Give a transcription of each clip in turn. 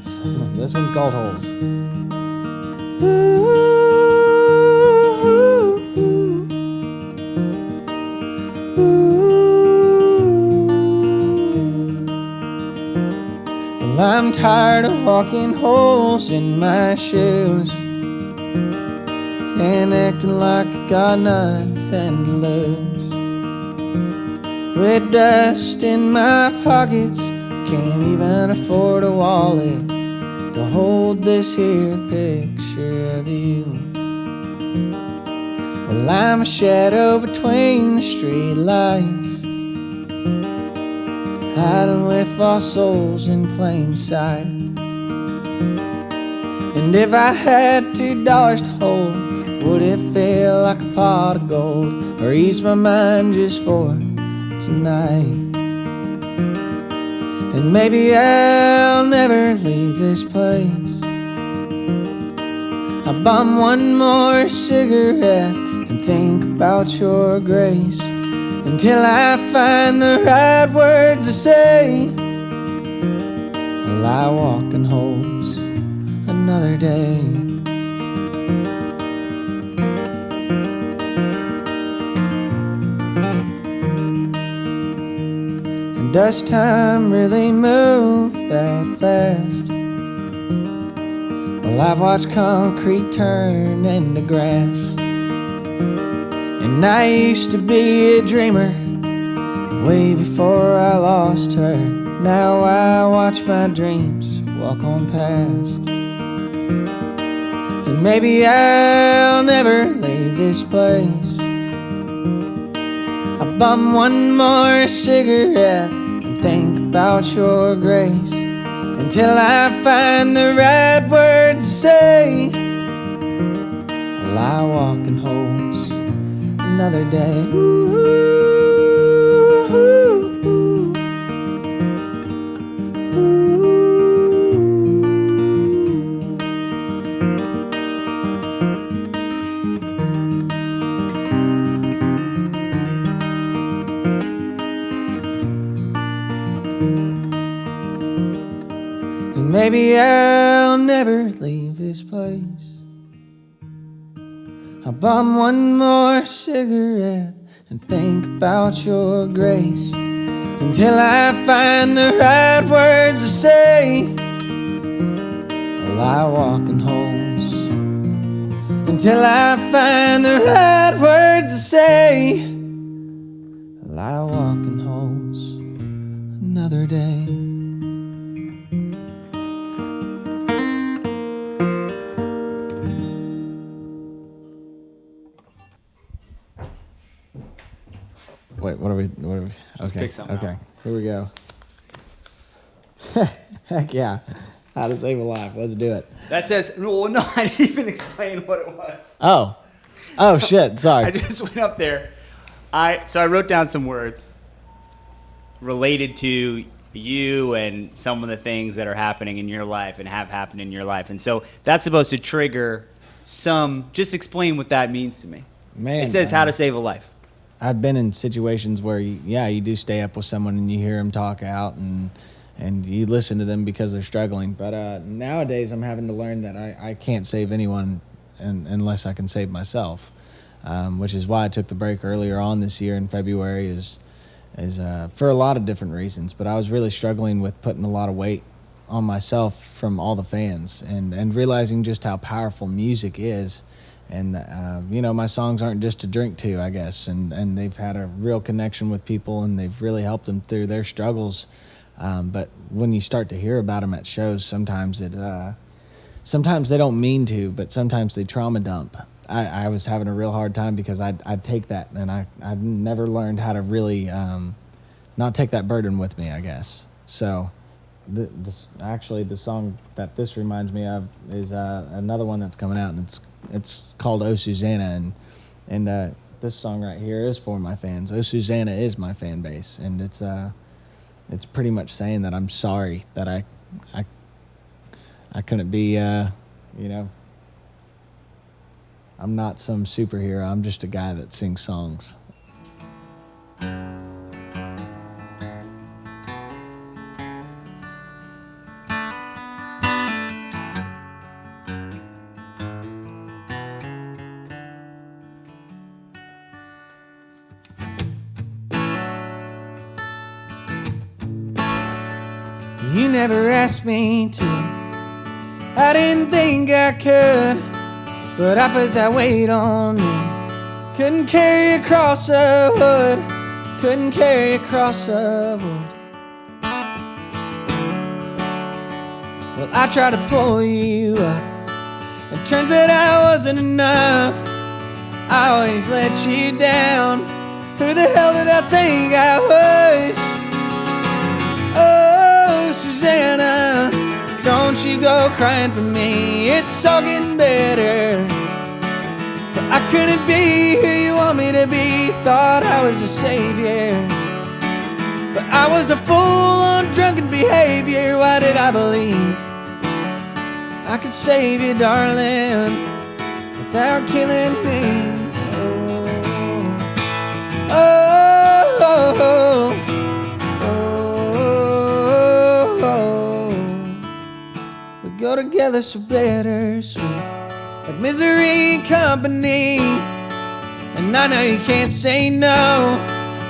This one's called Holes. Well, I'm tired of walking holes in my shoes and acting like I got nothing to lose. With dust in my pockets, can't even afford a wallet to hold this here picture of you. Well, I'm a shadow between the street lights, hiding with lost souls in plain sight. And if I had $2 to hold, would it feel like a pot of gold, or ease my mind just for tonight? And maybe I'll never leave this place. I'll bum one more cigarette and think about your grace until I find the right words to say. I'll lie walk in holes another day. Does time really move that fast? Well, I've watched concrete turn into grass, and I used to be a dreamer way before I lost her. Now I watch my dreams walk on past. And maybe I'll never leave this place. I bum one more cigarette, think about your grace until I find the right words to say. I'll lie walk in holes another day. Maybe I'll never leave this place. I'll bum one more cigarette and think about your grace until I find the right words to say. I'll lie walk in holes until I find the right words to say. I'll lie walk in holes another day. Wait, what are we? Just pick something okay. out. Here we go. Heck yeah. How to save a life. Let's do it. That says, well, no, I didn't even explain what it was. Oh shit, sorry. I just went up there. So I wrote down some words related to you and some of the things that are happening in your life and have happened in your life. And so that's supposed to trigger just explain what that means to me. Man, it says how to save a life. I've been in situations where, you do stay up with someone and you hear them talk out and you listen to them because they're struggling. But nowadays I'm having to learn that I can't save anyone unless I can save myself, which is why I took the break earlier on this year in February is for a lot of different reasons. But I was really struggling with putting a lot of weight on myself from all the fans and realizing just how powerful music is. And, my songs aren't just to drink to, I guess. And they've had a real connection with people, and they've really helped them through their struggles. But when you start to hear about them at shows, sometimes they don't mean to, but sometimes they trauma dump. I was having a real hard time because I'd take that, and I'd never learned how to really not take that burden with me, I guess. So the song that this reminds me of is another one that's coming out, and it's called Oh Susannah, and this song right here is for my fans. Oh Susannah is my fan base, and it's pretty much saying that I'm sorry that I couldn't be I'm not some superhero. I'm just a guy that sings songs. You never asked me to. I didn't think I could, but I put that weight on me. Couldn't carry a cross of wood. Couldn't carry a cross of wood. Well, I tried to pull you up. It turns out I wasn't enough. I always let you down. Who the hell did I think I was? Oh, Susannah, don't you go crying for me. It's all getting better. But I couldn't be who you want me to be. Thought I was a savior, but I was a fool on drunken behavior. Why did I believe I could save you, darling, without killing me? Oh, oh, oh, oh, oh. We go together so bittersweet, like misery and company. And I know you can't say no.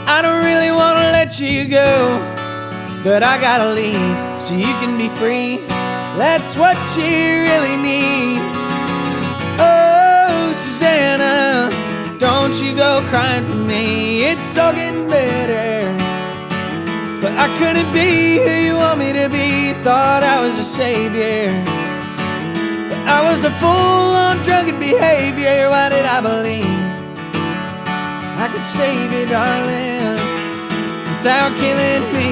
I don't really want to let you go, but I gotta leave so you can be free. That's what you really need. Oh, Susannah, don't you go crying for me. It's all getting better, but I couldn't be who you want me to be. Thought I was a savior, but I was a fool on drunken behavior. Why did I believe I could save you, darling, without killing me?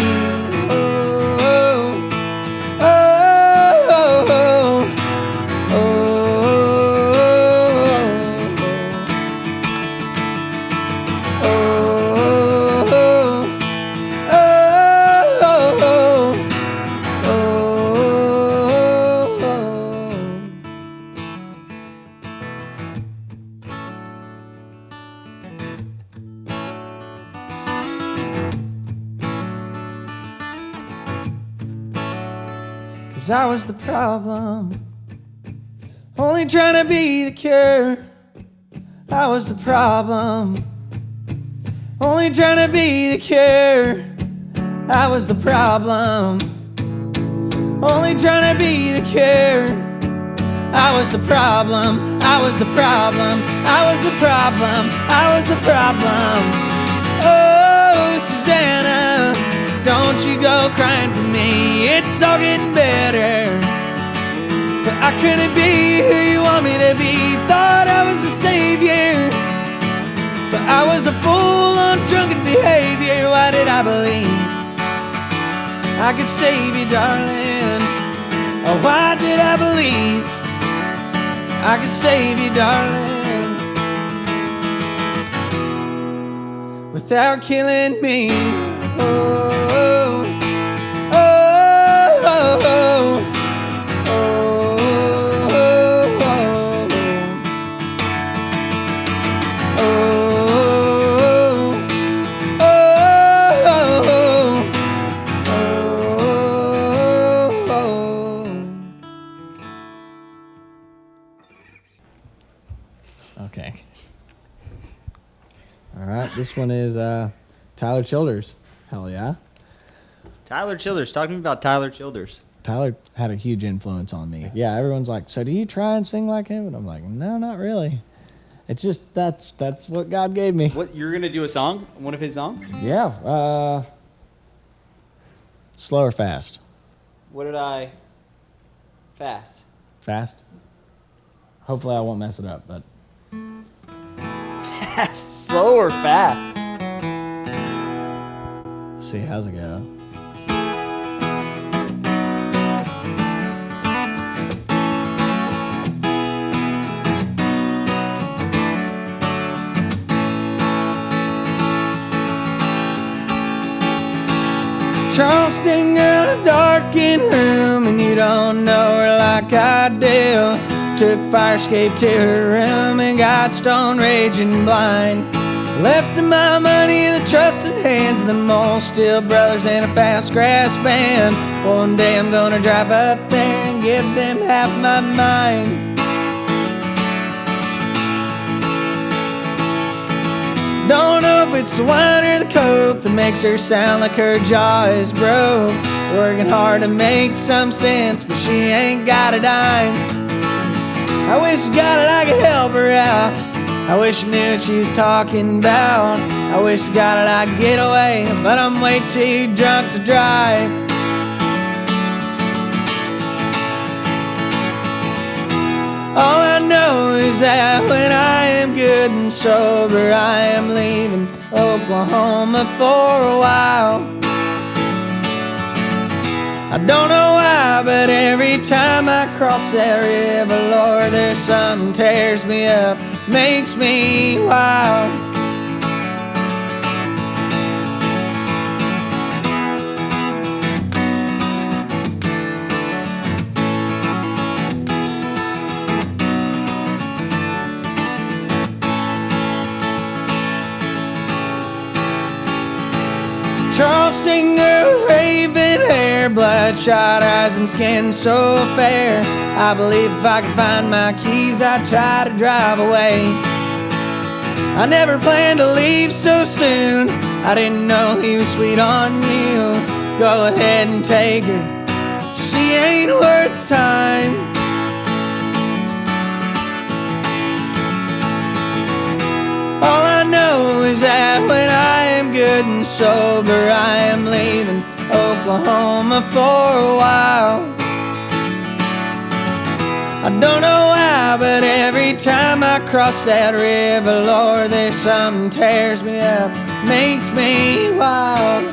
Oh, oh, oh, oh, oh, I was the problem, only trying to be the cure. I was the problem, only trying to be the cure. I was the problem, only trying to be the cure. I was the problem, I was the problem, I was the problem, I was the problem. Oh, Susannah, don't you go crying for me. It's all getting better, but I couldn't be who you want me to be. Thought I was a savior, but I was a fool on drunken behavior. Why did I believe I could save you, darling? Oh, why did I believe I could save you, darling, without killing me? Oh, okay. All right, this one is Tyler Childers. Hell yeah. Tyler Childers. Talk to me about Tyler Childers. Tyler had a huge influence on me. Yeah, everyone's like, so do you try and sing like him? And I'm like, no, not really. It's just that's what God gave me. What, you're going to do a song? One of his songs? Yeah. Slow or fast? What did I... Fast. Fast? Hopefully I won't mess it up, but... Fast. Slow or fast? Let's see, how's it go? Charleston girl, a darkened room, and you don't know her like I do. Took fire escape to her room and got stone raging blind. Left my money in the trusted hands of the Mole Steel brothers and a fast grass band. One day I'm gonna drive up there and give them half my mind. Don't know if it's the wine or the coke that makes her sound like her jaw is broke. working hard to make some sense, but she ain't got a dime. I wish God I could help her out. I wish I knew what she's talking about. I wish God I could get away, but I'm way too drunk to drive. All I know is that when I am good and sober, I am leaving Oklahoma for a while. I don't know why, but every time I cross that river, Lord, there's something tears me up, makes me wild. Charleston girl, raven hair, bloodshot eyes and skin so fair. I believe if I could find my keys, I'd try to drive away. I never planned to leave so soon. I didn't know he was sweet on you. Go ahead and take her, she ain't worth time. All I know is that when I am good and sober, I am leaving Oklahoma for a while. I don't know why, but every time I cross that river, Lord, there's something tears me up, makes me wild.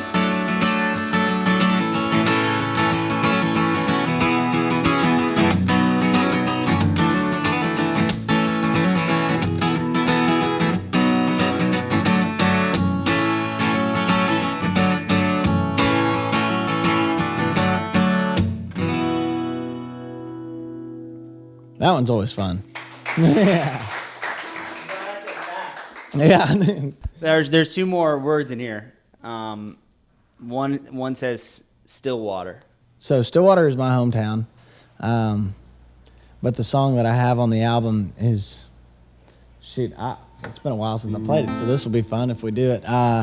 That one's always fun. Yeah. Yeah. There's two more words in here. One says Stillwater. So Stillwater is my hometown. But the song that I have on the album is, it's been a while since I played it, so this will be fun if we do it. I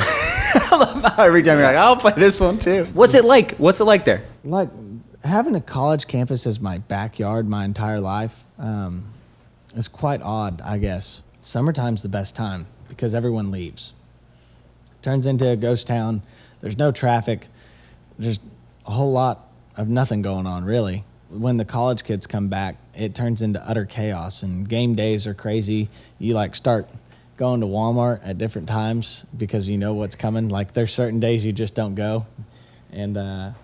love how every time you're like, I'll play this one too. What's it like? What's it like there? Like having a college campus as my backyard my entire life is quite odd, I guess. Summertime's the best time because everyone leaves. Turns into a ghost town. There's no traffic. There's a whole lot of nothing going on, really. When the college kids come back, it turns into utter chaos, and game days are crazy. You like start going to Walmart at different times because you know what's coming. Like there's certain days you just don't go. And I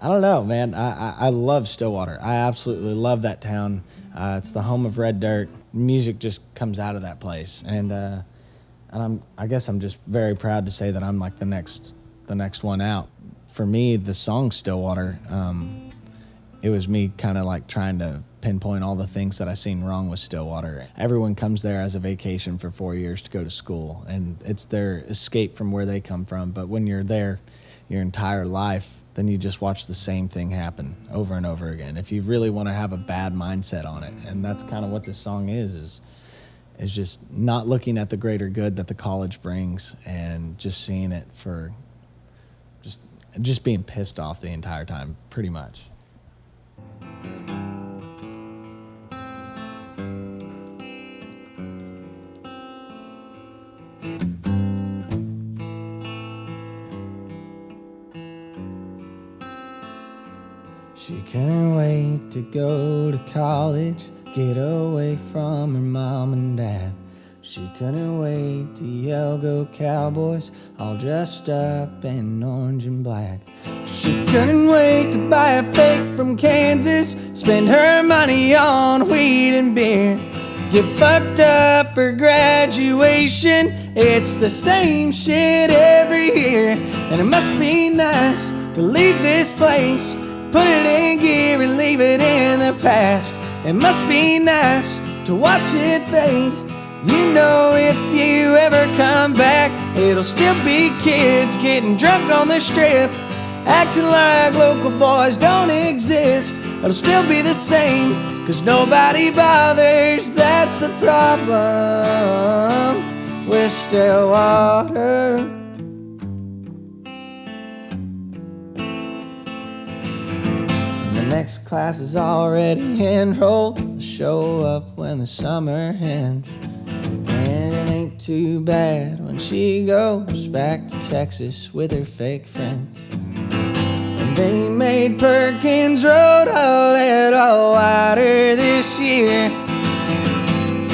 don't know, man. I love Stillwater. I absolutely love that town. It's the home of red dirt. Music just comes out of that place, and I guess I'm just very proud to say that I'm like the next one out. For me, the song Stillwater, it was me kind of like trying to pinpoint all the things that I seen wrong with Stillwater. Everyone comes there as a vacation for 4 years to go to school, and it's their escape from where they come from. But when you're there your entire life, then you just watch the same thing happen over and over again. If you really want to have a bad mindset on it, and that's kind of what this song is just not looking at the greater good that the college brings and just seeing it for just being pissed off the entire time, pretty much. She couldn't wait to go to college, get away from her mom and dad. She couldn't wait to yell, "Go Cowboys," all dressed up in orange and black. She couldn't wait to buy a fake from Kansas, spend her money on weed and beer, get fucked up for graduation. It's the same shit every year, and it must be nice to leave this place, put it in gear and leave it in the past. It must be nice to watch it fade. You know if you ever come back, it'll still be kids getting drunk on the strip, acting like local boys don't exist. It'll still be the same, 'cause nobody bothers. That's the problem with Stillwater. next class is already enrolled. I'll show up when the summer ends. And it ain't too bad when she goes back to Texas with her fake friends. And they made Perkins Road a little wider this year,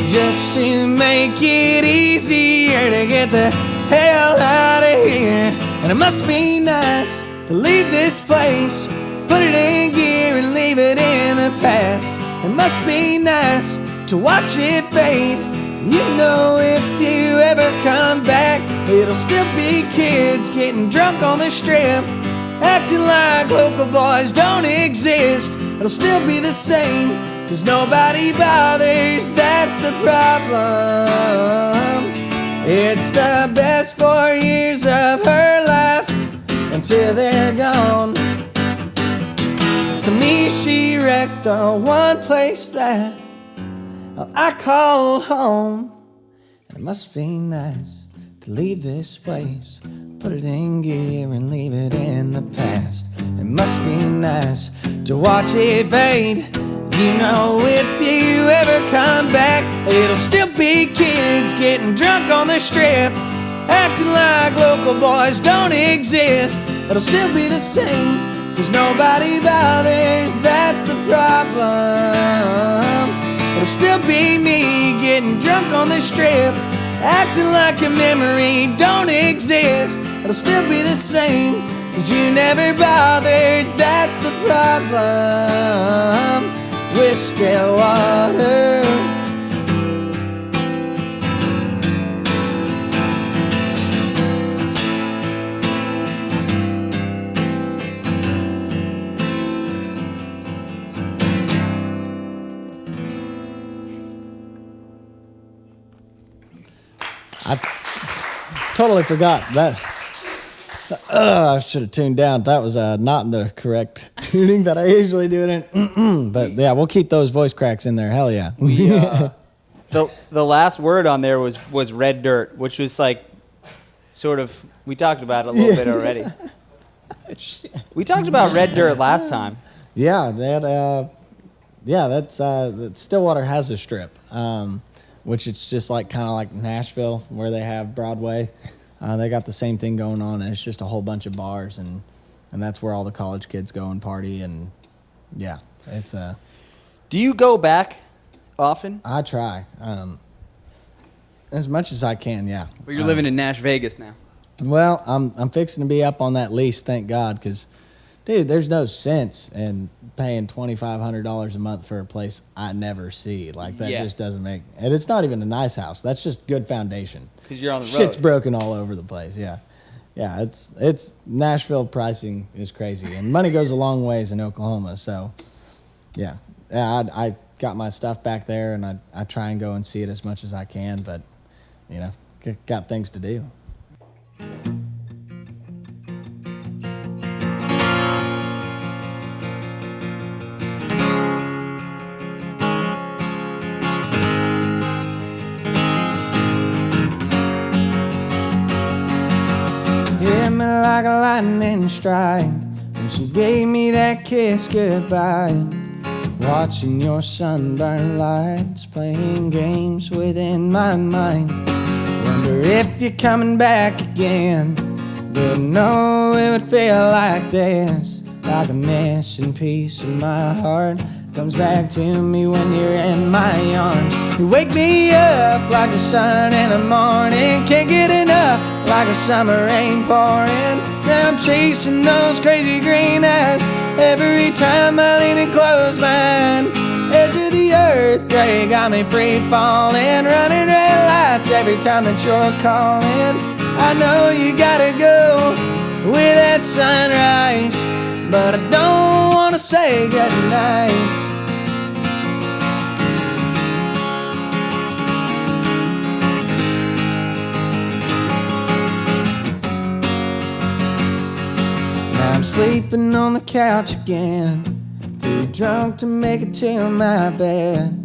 just to make it easier to get the hell out of here. And it must be nice to leave this place, put it in gear and leave it in the past. It must be nice to watch it fade. You know if you ever come back, it'll still be kids getting drunk on the strip, acting like local boys don't exist. It'll still be the same, 'cause nobody bothers, that's the problem. It's the best 4 years of her life until they're gone. To me, she wrecked the one place that I call home. And it must be nice to leave this place, put it in gear and leave it in the past. It must be nice to watch it fade. You know if you ever come back, it'll still be kids getting drunk on the strip, acting like local boys don't exist. It'll still be the same, 'cause nobody bothers, that's the problem. It'll still be me getting drunk on the strip, acting like a memory don't exist. It'll still be the same, 'cause you never bothered, that's the problem with Stillwater. I totally forgot that. I should have tuned down. That was not in the correct tuning that I usually do it in. But yeah, we'll keep those voice cracks in there. Hell yeah. The last word on there was red dirt, which was like sort of, we talked about it a little bit already. We talked about red dirt last time. Yeah, that's Stillwater has a strip, which it's just like kind of like Nashville where they have Broadway. They got the same thing going on, and it's just a whole bunch of bars, and that's where all the college kids go and party, and yeah, it's Do you go back often? I try, as much as I can, yeah. But you're living in Nash Vegas now. Well, I'm fixing to be up on that lease, thank God, because, dude, there's no sense in paying $2,500 a month for a place I never see. Like, that just doesn't make... And it's not even a nice house. That's just good foundation. Because you're on the road. Shit's broken all over the place, yeah. Yeah, it's Nashville pricing is crazy. And money goes a long ways in Oklahoma, so, yeah. I got my stuff back there, and I try and go and see it as much as I can, but, you know, got things to do. Hit me like a lightning strike when she gave me that kiss goodbye. Watching your sunburned lights, playing games within my mind. Wonder if you're coming back again. Didn't know it would feel like this. Like a missing piece of my heart comes back to me when you're in my arms. You wake me up like the sun in the morning. Can't get enough like a summer rain pouring. Now I'm chasing those crazy green eyes every time I lean and close mine. Edge of the earth, they got me free falling. Running red lights every time that you're calling. I know you gotta go with that sunrise, but I don't wanna say goodnight. Now I'm sleeping on the couch again, too drunk to make it to my bed.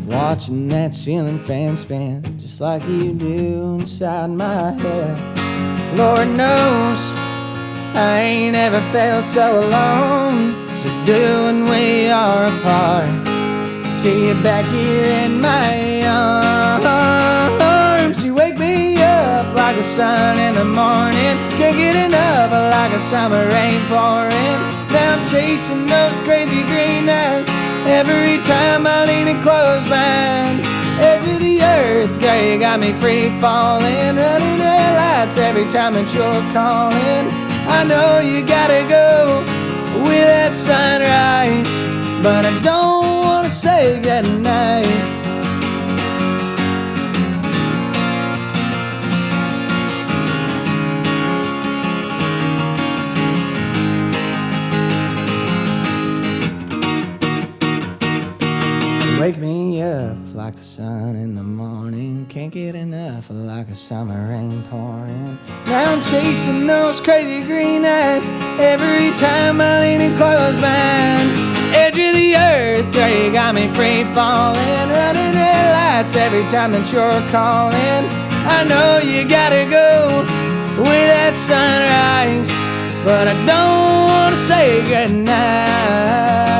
Watching that ceiling fan spin, just like you do inside my head. Lord knows I ain't ever felt so alone. So do when we are apart. Till you're back here in my arms. You wake me up like the sun in the morning. Can't get enough like a summer rain pouring. Now I'm chasing those crazy green eyes every time I lean and close mine. Edge of the earth, girl, you got me free falling. Running red lights every time that you're calling. I know you gotta go with that sunrise, but I don't wanna say goodnight. Wake me up like the sun in the morning. Can't get enough like a summer rain pouring. Now I'm chasing those crazy green eyes every time I lean and close mine. Edge of the earth, girl, you got me free falling. Running red lights every time that you're calling. I know you gotta go with that sunrise, but I don't wanna say goodnight.